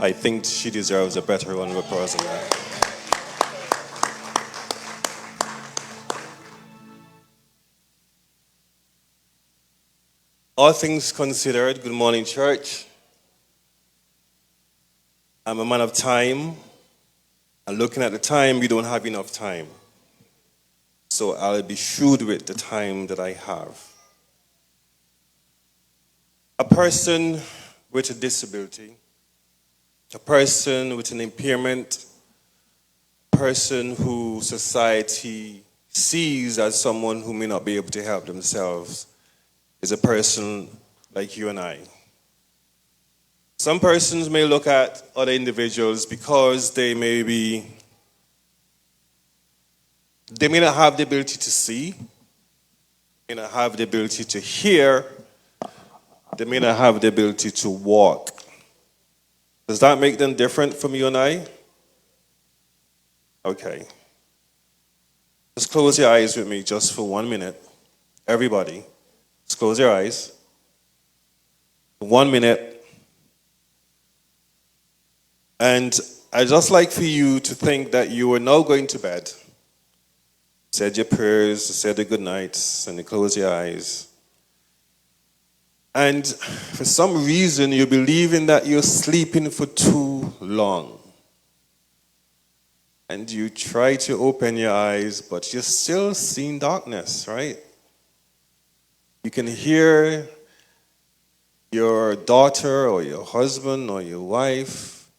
I think she deserves a better round of applause than that. All things considered, good morning, church. I'm a man of time, and looking at the time, we don't have enough time. So I'll be shrewd with the time that I have. A person with a disability, a person with an impairment, a person who society sees as someone who may not be able to help themselves, is a person like you and I. Some persons may look at other individuals because they may not have the ability to see, may not have the ability to hear, they may not have the ability to walk. Does that make them different from you and I? Okay. Just close your eyes with me just for 1 minute. Everybody, just close your eyes. 1 minute. And I'd just like for you to think that you are now going to bed. Said your prayers, said your good nights, and you close your eyes. And for some reason, you're believing that you're sleeping for too long. And you try to open your eyes, but you're still seeing darkness, right? You can hear your daughter or your husband or your wife,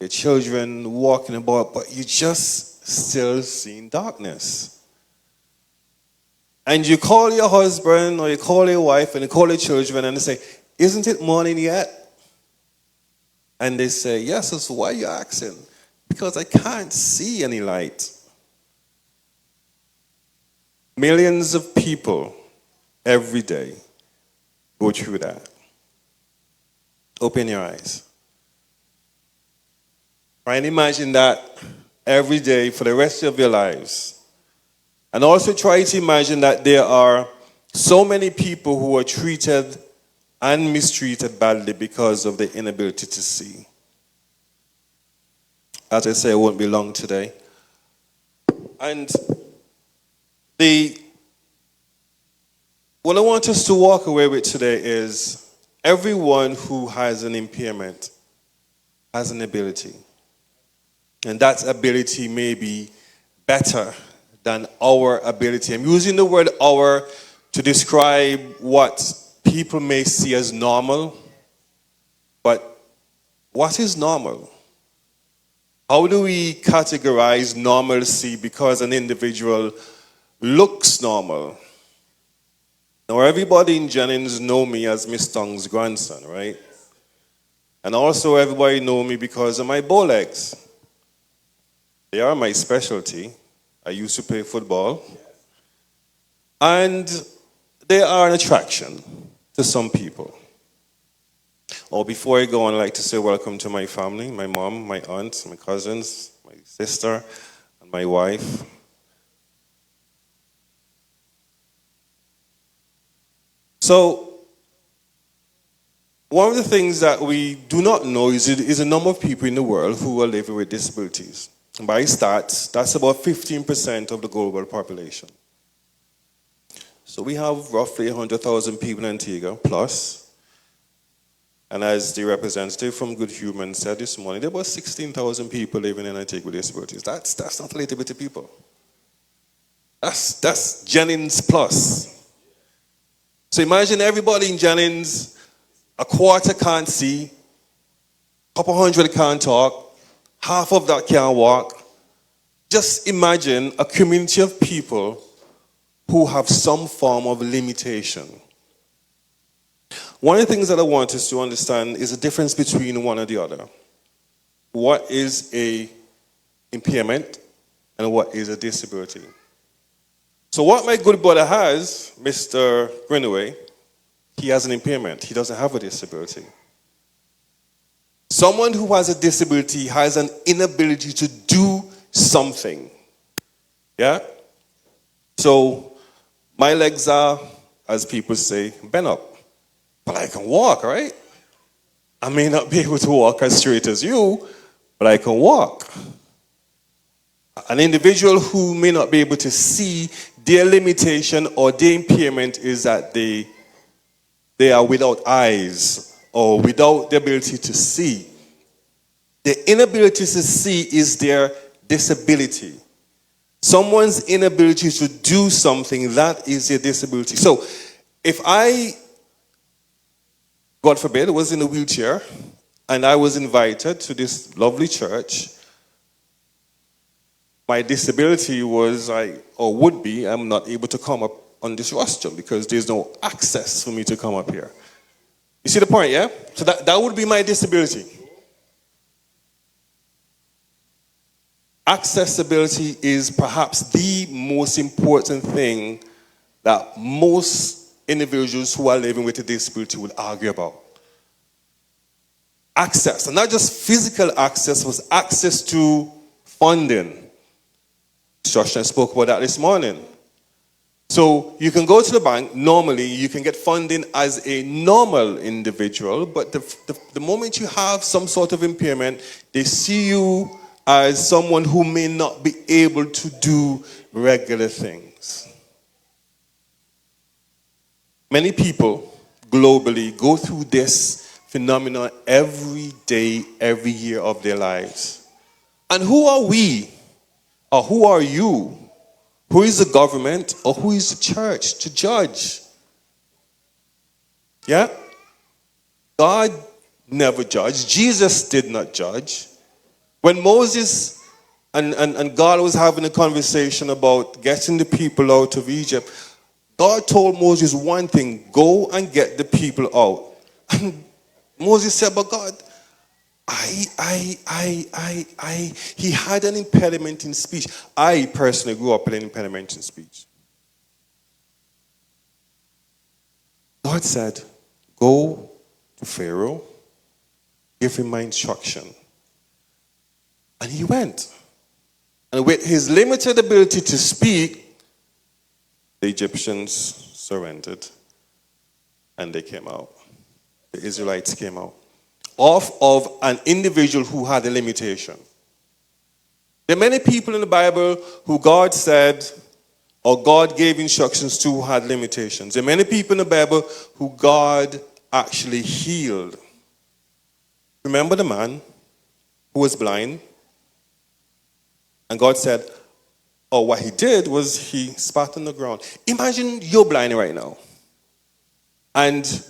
your children walking about, but you're just still seeing darkness. And you call your husband or you call your wife and you call your children and they say, "Isn't it morning yet?" And they say, "Yes." So why are you asking? Because I can't see any light. Millions of people every day go through that. Open your eyes. Try and imagine that every day for the rest of your lives. And also try to imagine that there are so many people who are treated and mistreated badly because of their inability to see. As I say, it won't be long today. And what I want us to walk away with today is everyone who has an impairment has an ability. And that ability may be better than our ability. I'm using the word "our" to describe what people may see as normal. But what is normal? How do we categorize normalcy because an individual looks normal? Now, everybody in Jennings know me as Miss Tonge's grandson, right? And also everybody know me because of my bow legs. They are my specialty. I used to play football. And they are an attraction to some people. Before I go on, I'd like to say welcome to my family, my mom, my aunt, my cousins, my sister, and my wife. So, one of the things that we do not know is the number of people in the world who are living with disabilities. By stats, that's about 15% of the global population. So we have roughly 100,000 people in Antigua, plus. And as the representative from Good Human said this morning, there were 16,000 people living in Antigua with disabilities. That's not a little bit of people. That's Jennings plus. So imagine everybody in Jennings, a quarter can't see, a couple hundred can't talk, half of that can't walk. Just imagine a community of people who have some form of limitation. One of the things that I want us to understand is the difference between one and the other. What is a impairment and what is a disability? So what my good brother has, Mr. Greenaway, he has an impairment. He doesn't have a disability. Someone who has a disability has an inability to do something. Yeah? So my legs are, as people say, bent up. But I can walk, right? I may not be able to walk as straight as you, but I can walk. An individual who may not be able to see, their limitation or their impairment is that they are without eyes or without the ability to see. The inability to see is their disability. Someone's inability to do something, that is their disability. So if I, God forbid, was in a wheelchair and I was invited to this lovely church, my disability was, or would be, I'm not able to come up on this rostrum because there's no access for me to come up here. You see the point, yeah? So that would be my disability. Accessibility is perhaps the most important thing that most individuals who are living with a disability would argue about. Access, and not just physical access, was access to funding. Josh spoke about that this morning. So you can go to the bank, normally you can get funding as a normal individual, but the moment you have some sort of impairment, they see you as someone who may not be able to do regular things. Many people globally go through this phenomenon every day, every year of their lives. And who are we, or who are you? Who is the government or who is the church to judge? Yeah? God never judged. Jesus did not judge. When Moses and God was having a conversation about getting the people out of Egypt, God told Moses one thing: go and get the people out. And Moses said, but God, he had an impediment in speech. I personally grew up with an impediment in speech. God said, go to Pharaoh, give him my instruction. And he went. And with his limited ability to speak, the Egyptians surrendered and they came out. The Israelites came out. Off of an individual who had a limitation. There are many people in the Bible who God said, or God gave instructions to, who had limitations. There are many people in the Bible who God actually healed. Remember the man who was blind? And God said, or what he did was he spat on the ground. Imagine you're blind right now. And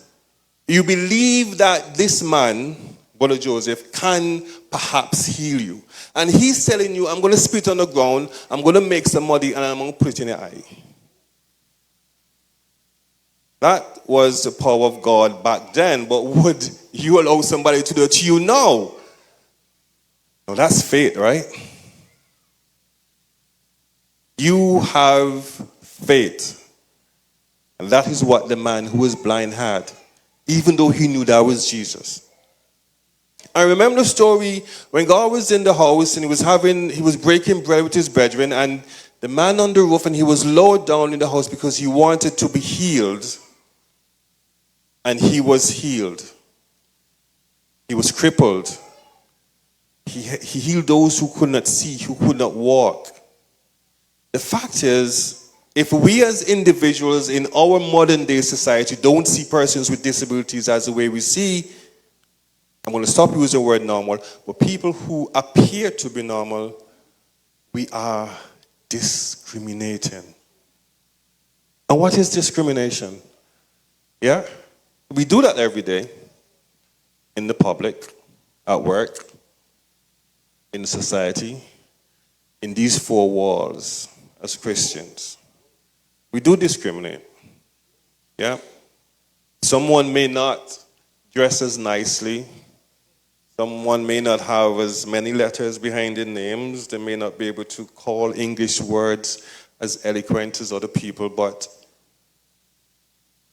you believe that this man, Brother Joseph, can perhaps heal you. And he's telling you, I'm going to spit on the ground, I'm going to make some muddy, and I'm going to put it in your eye. That was the power of God back then, but would you allow somebody to do it to you now? No, that's faith, right? You have faith. And that is what the man who was blind had, even though he knew that was Jesus. I remember the story when God was in the house and he was breaking bread with his brethren, and the man on the roof, and he was lowered down in the house because he wanted to be healed. And he was healed. He was crippled. He healed those who could not see, who could not walk. The fact is, if we as individuals in our modern day society don't see persons with disabilities as the way we see, I'm going to stop using the word normal, but people who appear to be normal, we are discriminating. And what is discrimination? Yeah? We do that every day. In the public, at work, in society, in these four walls as Christians. We do discriminate. Yeah? Someone may not dress as nicely. Someone may not have as many letters behind their names. They may not be able to call English words as eloquent as other people, but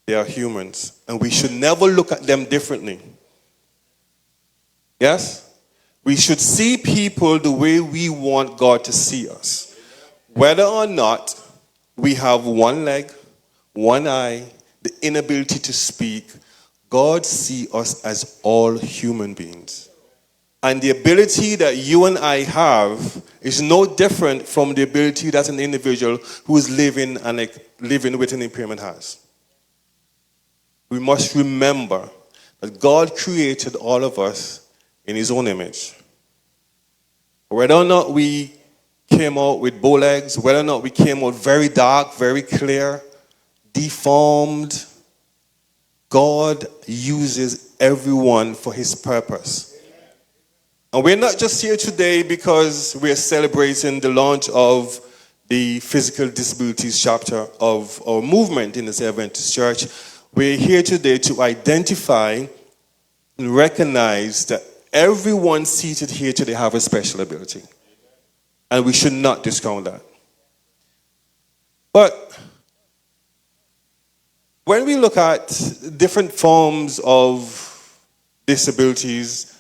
they are humans. And we should never look at them differently. Yes? We should see people the way we want God to see us. Whether or not we have one leg, one eye, the inability to speak, God sees us as all human beings. And the ability that you and I have is no different from the ability that an individual who is living with an impairment has. We must remember that God created all of us in his own image. Whether or not we came out with bow legs, whether or not we came out very dark, very clear, deformed, God uses everyone for his purpose. And we're not just here today because we're celebrating the launch of the physical disabilities chapter of our movement in the Adventist Church. We're here today to identify and recognize that everyone seated here today have a special ability. And we should not discount that. But when we look at different forms of disabilities,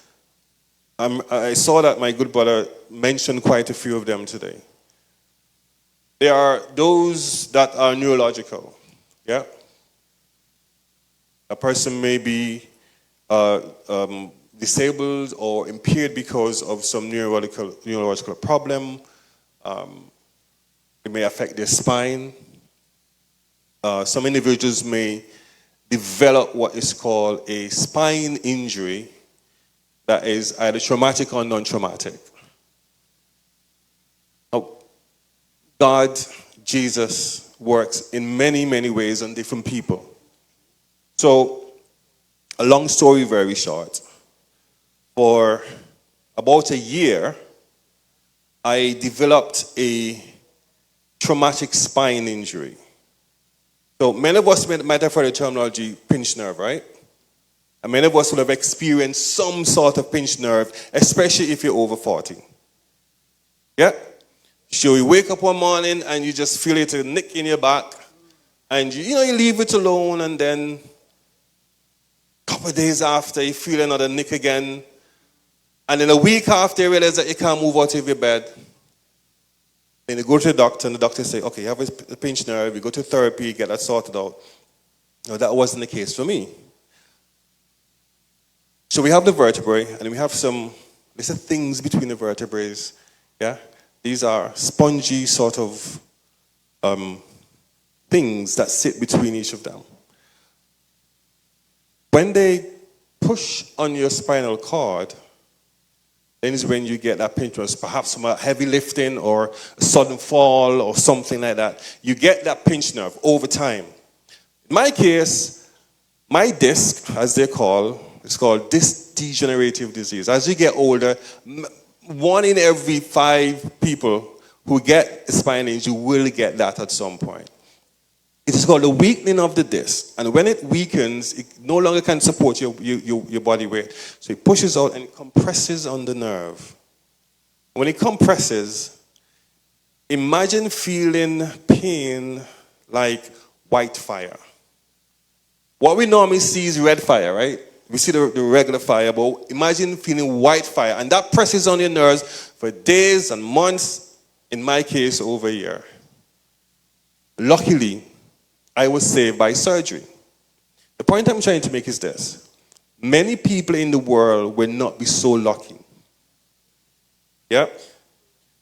I saw that my good brother mentioned quite a few of them today. There are those that are neurological. Yeah? A person may be disabled or impaired because of some neurological problem. It may affect their spine. Some individuals may develop what is called a spine injury that is either traumatic or non-traumatic. Now, God, Jesus, works in many, many ways on different people. So, a long story very short. For about a year, I developed a traumatic spine injury. So many of us might have heard the terminology pinched nerve, right? And many of us will have experienced some sort of pinched nerve, especially if you're over 40. Yeah? So you wake up one morning and you just feel it a nick in your back, and you leave it alone, and then a couple of days after you feel another nick again, and then a week after you realize that you can't move out of your bed. Then you go to the doctor, and the doctor say, okay, you have a pinched nerve, you go to therapy, get that sorted out. No, that wasn't the case for me. So we have the vertebrae, and we have some little things between the vertebrae. Yeah? These are spongy sort of things that sit between each of them. When they push on your spinal cord, then is when you get that pinch nerve, perhaps from a heavy lifting or a sudden fall or something like that. You get that pinch nerve over time. In my case, my disc, as they call, it's called disc degenerative disease. As you get older, 1 in every 5 people who get a spine injury will get that at some point. It is called the weakening of the disc. And when it weakens, it no longer can support your body weight. So it pushes out and it compresses on the nerve. When it compresses, imagine feeling pain like white fire. What we normally see is red fire, right? We see the regular fire, but imagine feeling white fire. And that presses on your nerves for days and months, in my case, over a year. Luckily, I was saved by surgery. The point I'm trying to make is this. Many people in the world will not be so lucky. Yeah?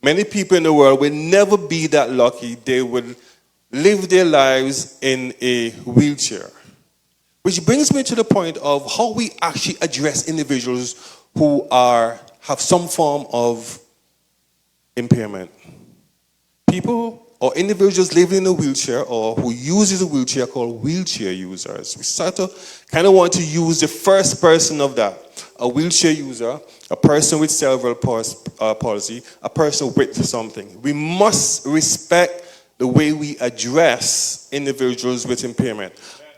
Many people in the world will never be that lucky. They will live their lives in a wheelchair. Which brings me to the point of how we actually address individuals who have some form of impairment. People or individuals living in a wheelchair or who uses a wheelchair are called wheelchair users. We start to kind of want to use the first person of that. A wheelchair user, a person with cerebral palsy, a person with something. We must respect the way we address individuals with impairment.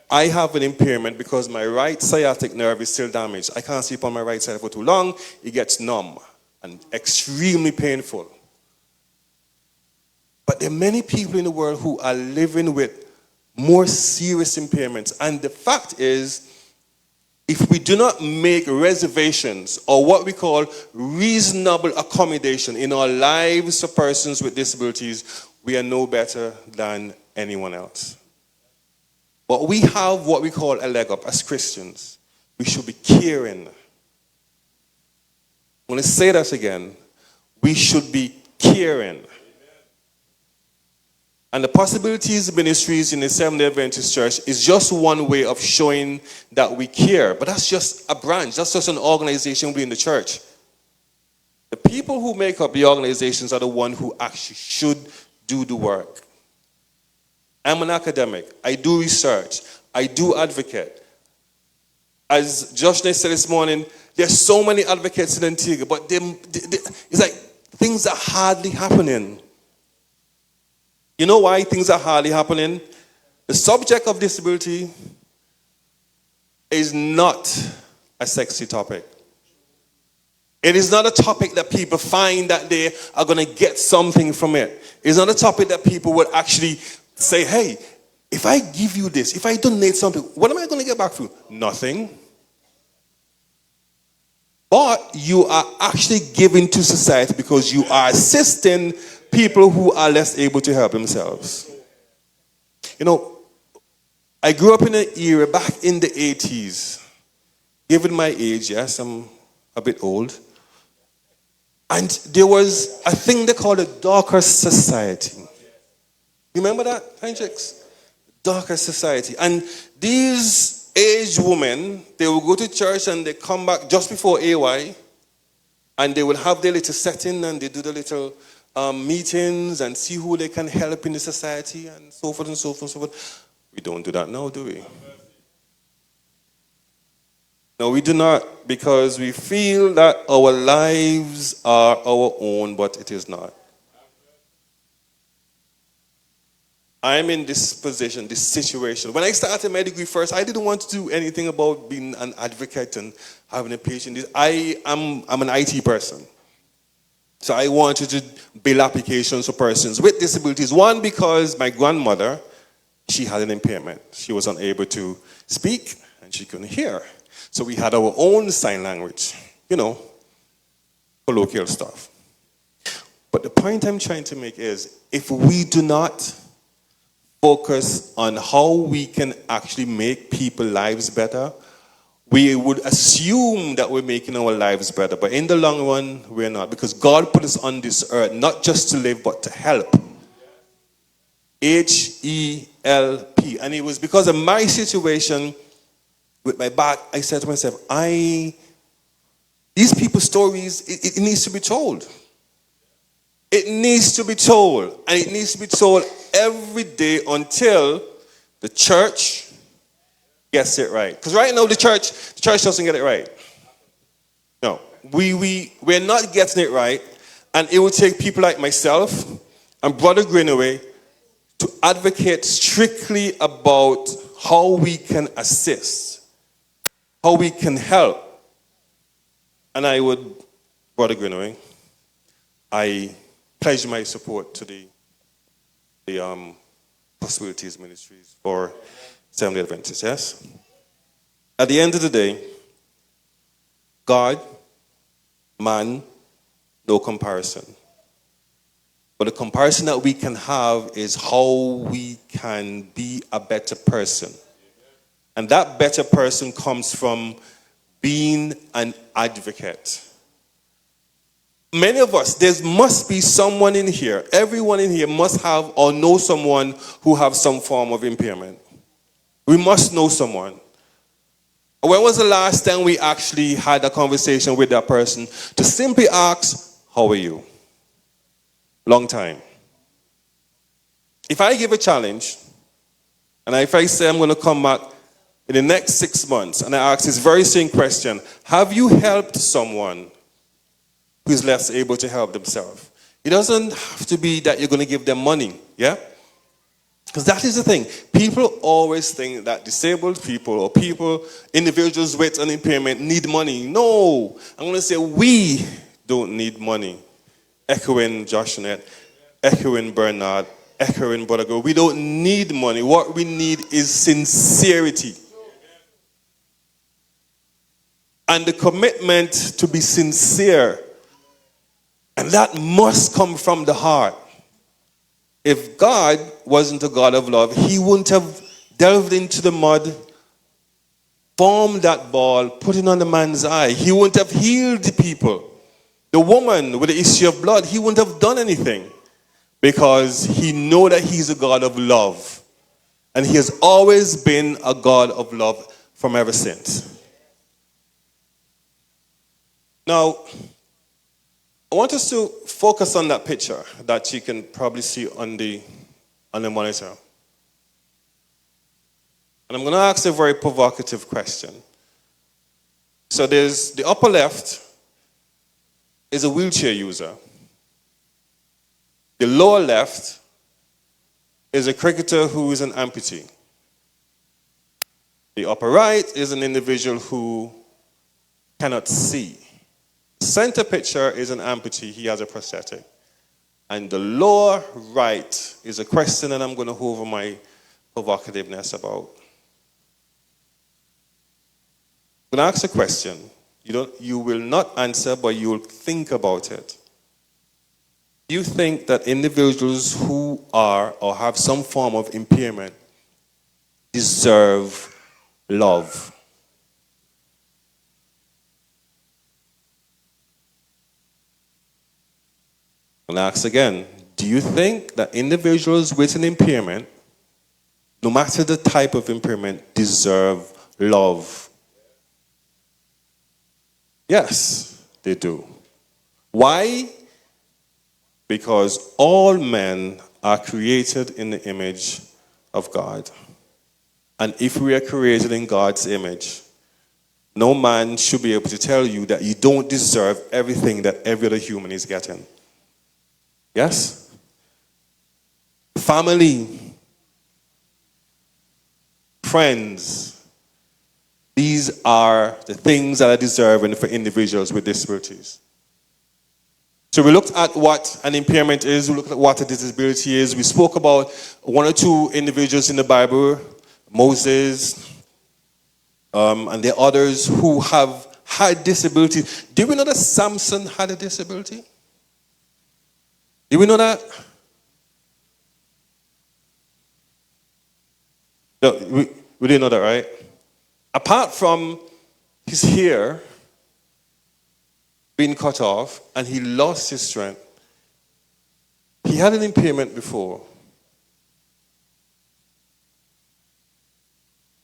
I have an impairment because my right sciatic nerve is still damaged. I can't sleep on my right side for too long. It gets numb and extremely painful. But there are many people in the world who are living with more serious impairments. And the fact is, if we do not make reservations or what we call reasonable accommodation in our lives for persons with disabilities, we are no better than anyone else. But we have what we call a leg up as Christians. We should be caring. I'm going to say that again. We should be caring. And the Possibilities Ministries in the Seventh-day Adventist Church is just one way of showing that we care. But that's just a branch. That's just an organization within the church. The people who make up the organizations are the ones who actually should do the work. I'm an academic. I do research. I do advocate. As Josh said this morning, there's so many advocates in Antigua, but it's like things are hardly happening. You know why things are hardly happening? The subject of disability is not a sexy topic. It is not a topic that people find that they are going to get something from it. It's not a topic that people would actually say, hey, if I give you this, if I donate something, what am I going to get back from you? Nothing. But you are actually giving to society because you are assisting people who are less able to help themselves. You know, I grew up in an era back in the 80s. Given my age, yes, I'm a bit old. And there was a thing they called a darker society. Remember that, Hendrix? Darker society. And these aged women, they will go to church and they come back just before AY, and they will have their little setting and they do the little meetings and see who they can help in the society and so forth and so forth and so forth. We don't do that now, do we? No, we do not, because we feel that our lives are our own, but it is not. I'm in this position, this situation. When I started my degree first, I didn't want to do anything about being an advocate and having a patient. I'm an IT person. So I wanted to build applications for persons with disabilities. One, because my grandmother, she had an impairment. She was unable to speak and she couldn't hear. So we had our own sign language, you know, colloquial stuff. But the point I'm trying to make is, if we do not focus on how we can actually make people's lives better, we would assume that we're making our lives better. But in the long run, we're not. Because God put us on this earth not just to live, but to help. H-E-L-P. And it was because of my situation with my back, I said to myself, these people's stories, it needs to be told. It needs to be told. And it needs to be told every day until the church gets it right. Because right now the church doesn't get it right. No. We're not getting it right. And it will take people like myself and Brother Greenaway to advocate strictly about how we can assist, how we can help. And I would, Brother Greenaway, I pledge my support to the Possibilities Ministries for Seventh-day Adventists, yes? At the end of the day, God, man, no comparison. But the comparison that we can have is how we can be a better person. And that better person comes from being an advocate. Many of us, there must be someone in here, everyone in here must have or know someone who has some form of impairment. We must know someone. When was the last time we actually had a conversation with that person to simply ask, how are you? Long time. If I give a challenge, and if I say I'm going to come back in the next 6 months, and I ask this very same question, have you helped someone who is less able to help themselves? It doesn't have to be that you're going to give them money, yeah? Because that is the thing. People always think that disabled people or individuals with an impairment need money. No, I'm going to say we don't need money. Echoing Joshnet, echoing Bernard, echoing Brother Go. We don't need money. What we need is sincerity. And the commitment to be sincere. And that must come from the heart. If God wasn't a God of love, he wouldn't have delved into the mud formed that ball, put it on the man's eye, he wouldn't have healed the people. The woman with the issue of blood, he wouldn't have done anything because he know that he's a God of love. And he has always been a God of love from ever since. Now, I want us to focus on that picture that you can probably see on the monitor. And I'm going to ask a very provocative question. So there's the upper left is a wheelchair user. The lower left is a cricketer who is an amputee. The upper right is an individual who cannot see. The center picture is an amputee, he has a prosthetic. And the lower right is a question that I'm going to hover my provocativeness about. I'm going to ask a question. You will not answer, but you will think about it. Do you think that individuals who are or have some form of impairment deserve love? I'm going to ask again. Do you think that individuals with an impairment, no matter the type of impairment, deserve love? Yes, they do. Why? Because all men are created in the image of God. And if we are created in God's image, no man should be able to tell you that you don't deserve everything that every other human is getting. Yes? Family, friends, these are the things that are deserving for individuals with disabilities. So we looked at what an impairment is, we looked at what a disability is. We spoke about one or two individuals in the Bible, Moses, and the others who have had disabilities. Do we know that Samson had a disability? Do we know that? No, we didn't know that, right? Apart from his hair being cut off and he lost his strength, he had an impairment before.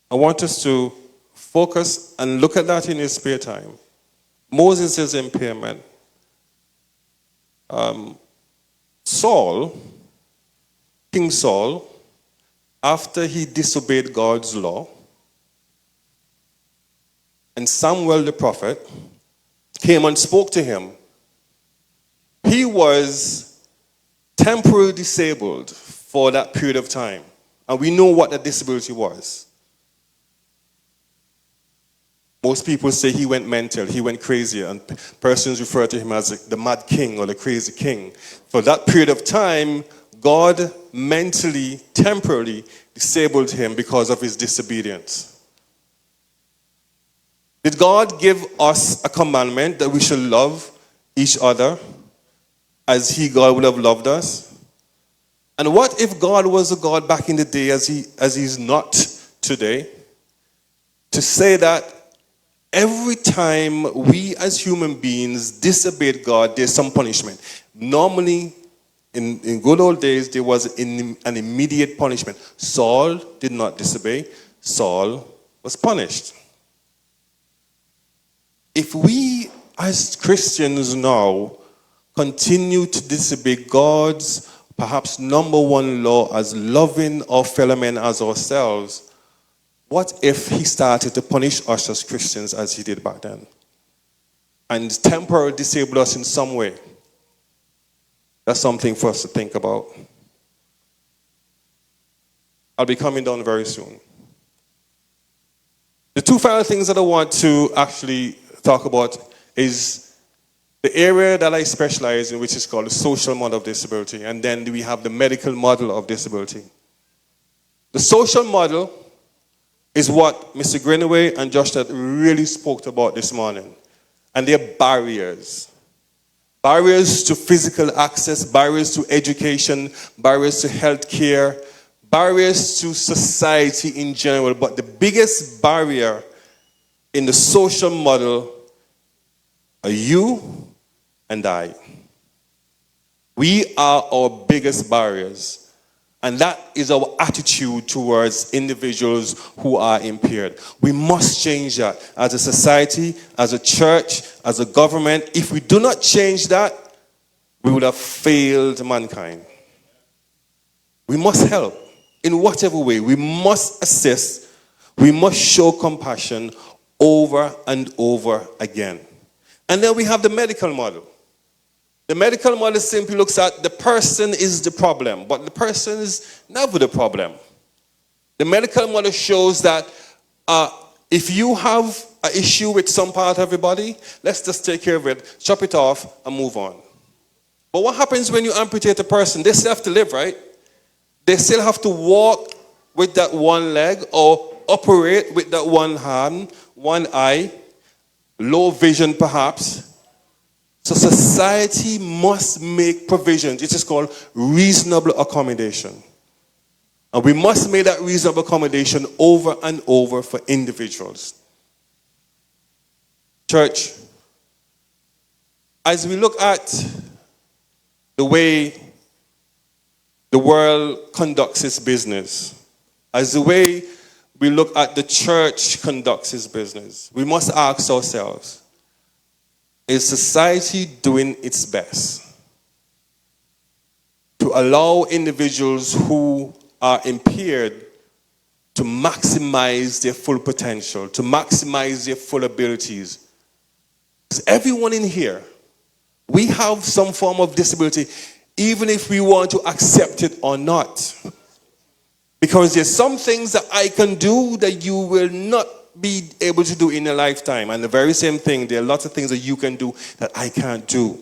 I want us to focus and look at that in his spare time. Moses' impairment. King Saul, after he disobeyed God's law, and Samuel the prophet came and spoke to him. He was temporarily disabled for that period of time. And we know what that disability was. Most people say he went mental, he went crazy, and persons refer to him as the mad king or the crazy king. For that period of time, God mentally, temporarily disabled him because of his disobedience. Did God give us a commandment that we should love each other as God, would have loved us? And what if God was a God back in the day as he's not today? To say that every time we as human beings disobeyed God, there's some punishment. Normally, in good old days, there was an immediate punishment. Saul did not disobey. Saul was punished. If we as Christians now continue to disobey God's perhaps number one law as loving our fellow men as ourselves, what if he started to punish us as Christians as he did back then? And temporarily disable us in some way? That's something for us to think about. I'll be coming down very soon. The two final things that I want to actually talk about is the area that I specialize in, which is called the social model of disability. And then we have the medical model of disability. The social model is what Mr. Greenaway and Josh really spoke about this morning. And they're barriers. Barriers to physical access, barriers to education, barriers to health care, barriers to society in general. But the biggest barrier in the social model are you and I. We are our biggest barriers. And that is our attitude towards individuals who are impaired. We must change that as a society, as a church, as a government. If we do not change that, we would have failed mankind. We must help in whatever way. We must assist. We must show compassion over and over again. And then we have the medical model. The medical model simply looks at the person is the problem, but the person is never the problem. The medical model shows that if you have an issue with some part of your body, let's just take care of it, chop it off, and move on. But what happens when you amputate a person? They still have to live, right? They still have to walk with that one leg or operate with that one hand, one eye, low vision perhaps. So society must make provisions. It is called reasonable accommodation. And we must make that reasonable accommodation over and over for individuals. Church, as we look at the way the world conducts its business, as the way we look at the church conducts its business, we must ask ourselves, is society doing its best to allow individuals who are impaired to maximize their full potential, to maximize their full abilities? Because everyone in here, we have some form of disability, even if we want to accept it or not. Because there's some things that I can do that you will not be able to do in a lifetime. And the very same thing, there are lots of things that you can do that I can't do.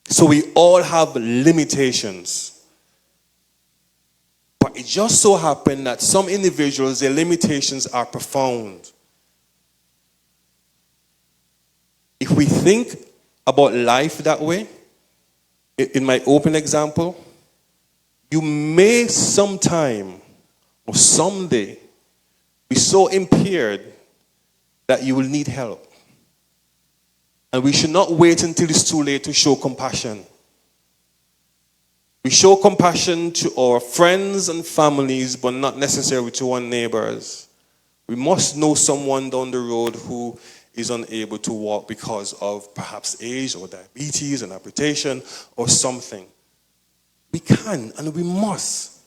So we all have limitations. But it just so happened that some individuals, their limitations are profound. If we think about life that way, in my open example, you may sometime or someday be so impaired that you will need help. And we should not wait until it's too late to show compassion. We show compassion to our friends and families, but not necessarily to our neighbors. We must know someone down the road who is unable to walk because of perhaps age or diabetes, an amputation or something. We can and we must.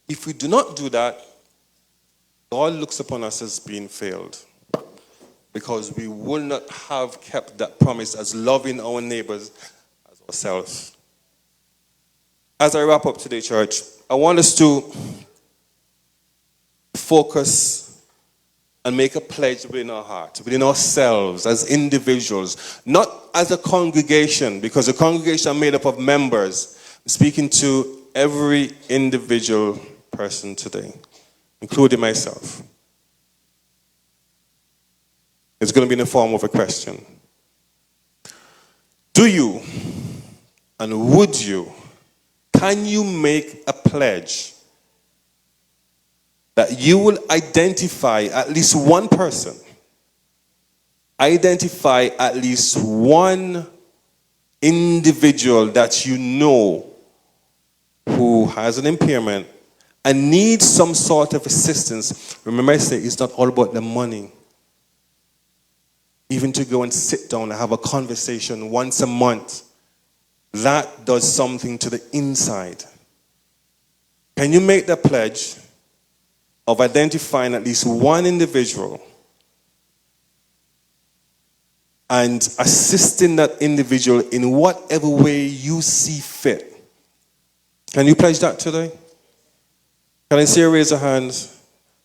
If we do not do that, God looks upon us as being failed, because we will not have kept that promise as loving our neighbors as ourselves. As I wrap up today, church, I want us to focus and make a pledge within our heart, within ourselves as individuals, not as a congregation, because the congregation are made up of members. I'm speaking to every individual person today, including myself. It's going to be in the form of a question. Do you and would you, can you make a pledge that you will identify at least one person, identify at least one individual that you know who has an impairment and needs some sort of assistance? Remember, I say it's not all about the money. Even to go and sit down and have a conversation once a month, that does something to the inside. Can you make the pledge of identifying at least one individual and assisting that individual in whatever way you see fit? Can you pledge that today? Can I see a raise of hands?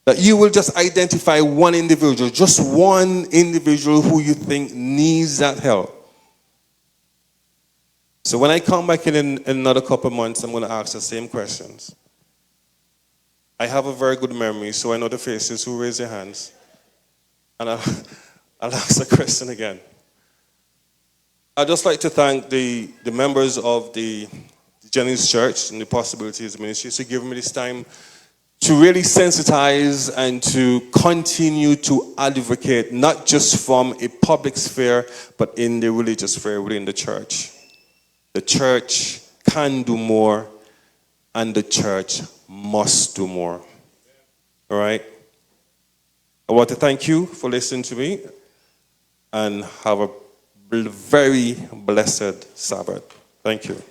That you will just identify one individual, just one individual who you think needs that help. So when I come back in another couple of months, I'm going to ask the same questions. I have a very good memory, so I know the faces who raise their hands. And I'll ask the question again. I'd just like to thank the members of the Jennings Church and the Possibilities Ministry for giving me this time to really sensitize and to continue to advocate, not just from a public sphere, but in the religious sphere within the church. The church can do more, and the church must do more. All right? I want to thank you for listening to me, and have a very blessed Sabbath. Thank you.